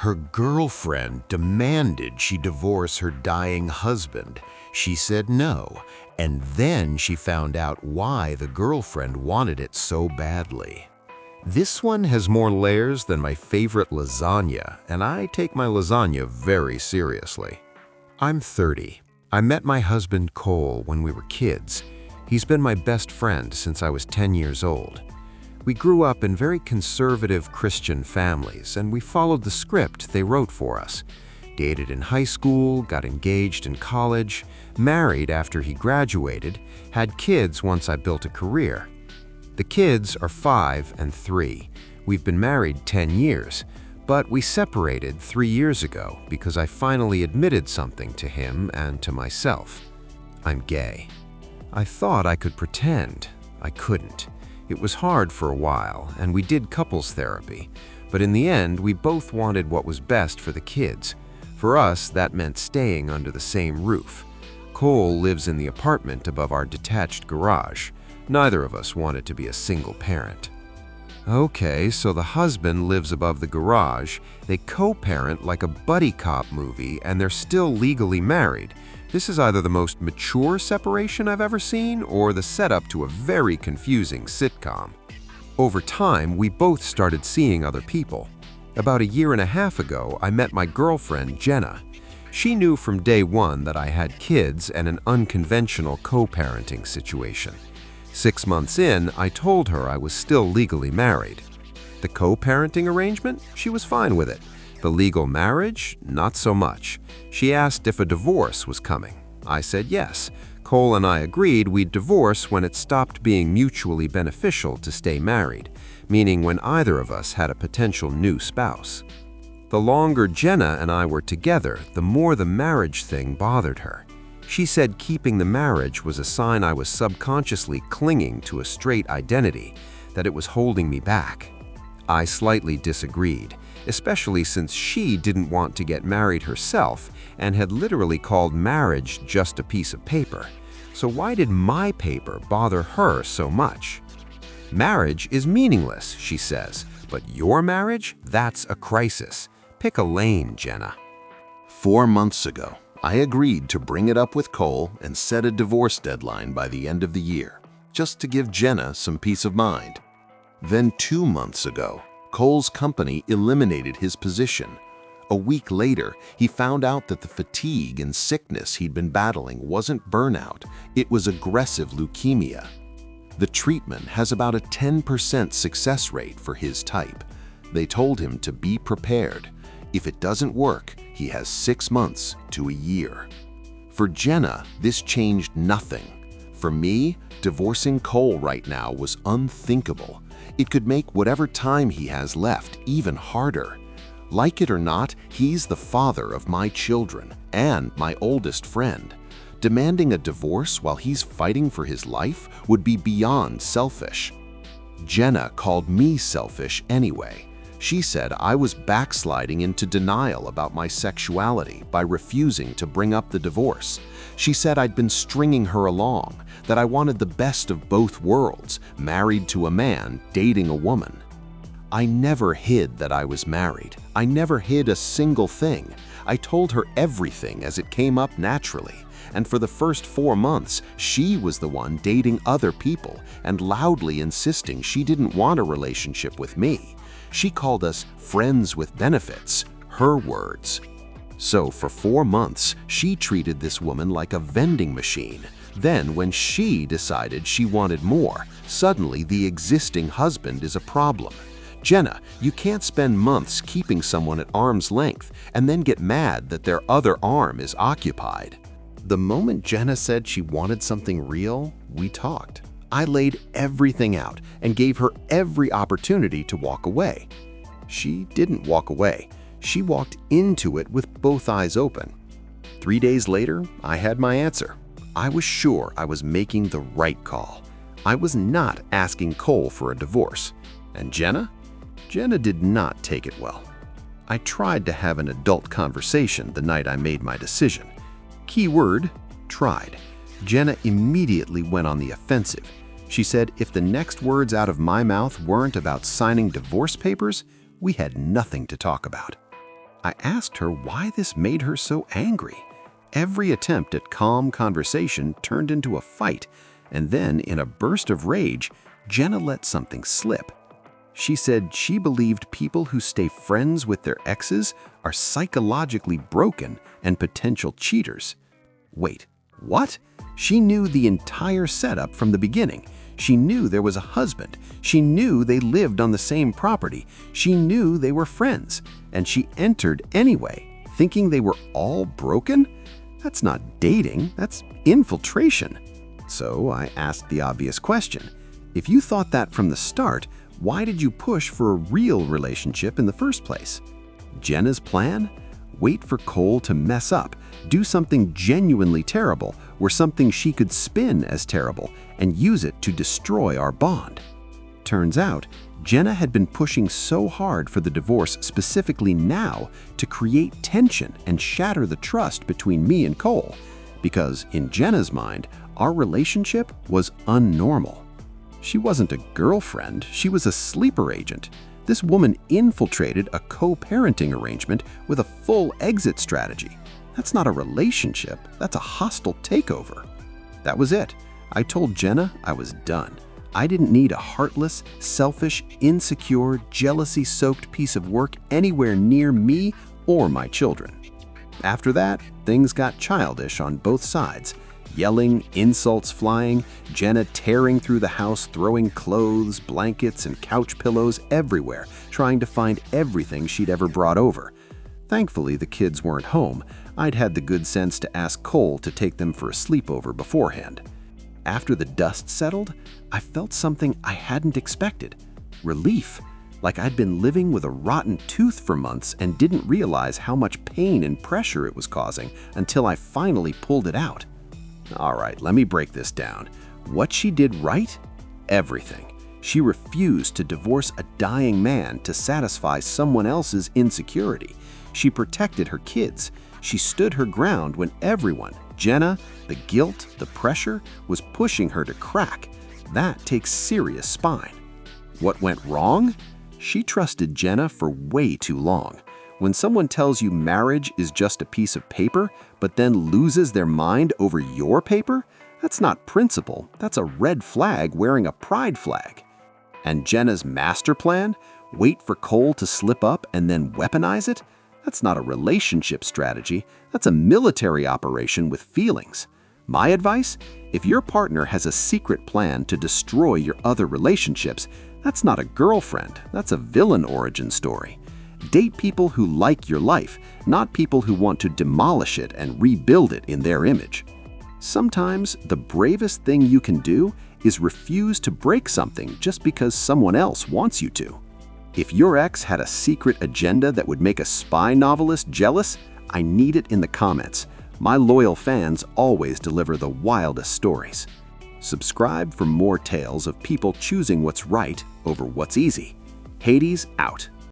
Her girlfriend demanded she divorce her dying husband. She said no, and then she found out why the girlfriend wanted it so badly. This one has more layers than my favorite lasagna, and I take my lasagna very seriously. I'm 30. I met my husband Cole when we were kids. He's been my best friend since I was 10 years old. We grew up in very conservative Christian families, and we followed the script they wrote for us. Dated in high school, got engaged in college, married after he graduated, had kids once I built a career. The kids are 5 and 3. We've been married 10 years, but we separated 3 years ago because I finally admitted something to him and to myself. I'm gay. I thought I could pretend. I couldn't. It was hard for a while, and we did couples therapy, but in the end, we both wanted what was best for the kids. For us, that meant staying under the same roof. Cole lives in the apartment above our detached garage. Neither of us wanted to be a single parent. Okay, so the husband lives above the garage, they co-parent like a buddy cop movie, and they're still legally married. This is either the most mature separation I've ever seen or the setup to a very confusing sitcom. Over time, we both started seeing other people. About a year and a half ago, I met my girlfriend, Jenna. She knew from day one that I had kids and an unconventional co-parenting situation. 6 months in, I told her I was still legally married. The co-parenting arrangement? She was fine with it. The legal marriage? Not so much. She asked if a divorce was coming. I said yes. Cole and I agreed we'd divorce when it stopped being mutually beneficial to stay married, meaning when either of us had a potential new spouse. The longer Jenna and I were together, the more the marriage thing bothered her. She said keeping the marriage was a sign I was subconsciously clinging to a straight identity, that it was holding me back. I slightly disagreed, especially since she didn't want to get married herself and had literally called marriage just a piece of paper. So why did my paper bother her so much? Marriage is meaningless, she says, but your marriage? That's a crisis. Pick a lane, Jenna. 4 months ago, I agreed to bring it up with Cole and set a divorce deadline by the end of the year, just to give Jenna some peace of mind. Then 2 months ago, Cole's company eliminated his position. A week later, he found out that the fatigue and sickness he'd been battling wasn't burnout, it was aggressive leukemia. The treatment has about a 10% success rate for his type. They told him to be prepared. If it doesn't work, he has 6 months to a year. For Jenna, this changed nothing. For me, divorcing Cole right now was unthinkable. It could make whatever time he has left even harder. Like it or not, he's the father of my children and my oldest friend. Demanding a divorce while he's fighting for his life would be beyond selfish. Jenna called me selfish anyway. She said I was backsliding into denial about my sexuality by refusing to bring up the divorce. She said I'd been stringing her along, that I wanted the best of both worlds, married to a man, dating a woman. I never hid that I was married. I never hid a single thing. I told her everything as it came up naturally. And for the first 4 months, she was the one dating other people and loudly insisting she didn't want a relationship with me. She called us friends with benefits, her words. So for 4 months, she treated this woman like a vending machine. Then when she decided she wanted more, suddenly the existing husband is a problem. Jenna, you can't spend months keeping someone at arm's length and then get mad that their other arm is occupied. The moment Jenna said she wanted something real, we talked. I laid everything out and gave her every opportunity to walk away. She didn't walk away. She walked into it with both eyes open. 3 days later, I had my answer. I was sure I was making the right call. I was not asking Cole for a divorce. And Jenna? Jenna did not take it well. I tried to have an adult conversation the night I made my decision. Key word, tried. Jenna immediately went on the offensive. She said if the next words out of my mouth weren't about signing divorce papers, we had nothing to talk about. I asked her why this made her so angry. Every attempt at calm conversation turned into a fight, and then, in a burst of rage, Jenna let something slip. She said she believed people who stay friends with their exes are psychologically broken and potential cheaters. Wait, what? She knew the entire setup from the beginning. She knew there was a husband. She knew they lived on the same property. She knew they were friends. And she entered anyway, thinking they were all broken? That's not dating, that's infiltration. So I asked the obvious question. If you thought that from the start, why did you push for a real relationship in the first place? Jenna's plan? Wait for Cole to mess up, do something genuinely terrible, or something she could spin as terrible, and use it to destroy our bond. Turns out, Jenna had been pushing so hard for the divorce specifically now to create tension and shatter the trust between me and Cole, because in Jenna's mind, our relationship was unnormal. She wasn't a girlfriend, she was a sleeper agent. This woman infiltrated a co-parenting arrangement with a full exit strategy. That's not a relationship, that's a hostile takeover. That was it. I told Jenna I was done. I didn't need a heartless, selfish, insecure, jealousy-soaked piece of work anywhere near me or my children. After that, things got childish on both sides. Yelling, insults flying, Jenna tearing through the house, throwing clothes, blankets, and couch pillows everywhere, trying to find everything she'd ever brought over. Thankfully, the kids weren't home. I'd had the good sense to ask Cole to take them for a sleepover beforehand. After the dust settled, I felt something I hadn't expected. Relief. Like I'd been living with a rotten tooth for months and didn't realize how much pain and pressure it was causing until I finally pulled it out. All right, let me break this down. What she did right? Everything. She refused to divorce a dying man to satisfy someone else's insecurity. She protected her kids. She stood her ground when everyone, Jenna, the guilt, the pressure, was pushing her to crack. That takes serious spine. What went wrong? She trusted Jenna for way too long. When someone tells you marriage is just a piece of paper, but then loses their mind over your paper, that's not principle, that's a red flag wearing a pride flag. And Jenna's master plan? Wait for Cole to slip up and then weaponize it? That's not a relationship strategy, that's a military operation with feelings. My advice? If your partner has a secret plan to destroy your other relationships, that's not a girlfriend, that's a villain origin story. Date people who like your life, not people who want to demolish it and rebuild it in their image. Sometimes the bravest thing you can do is refuse to break something just because someone else wants you to. If your ex had a secret agenda that would make a spy novelist jealous, I need it in the comments. My loyal fans always deliver the wildest stories. Subscribe for more tales of people choosing what's right over what's easy. Hades out.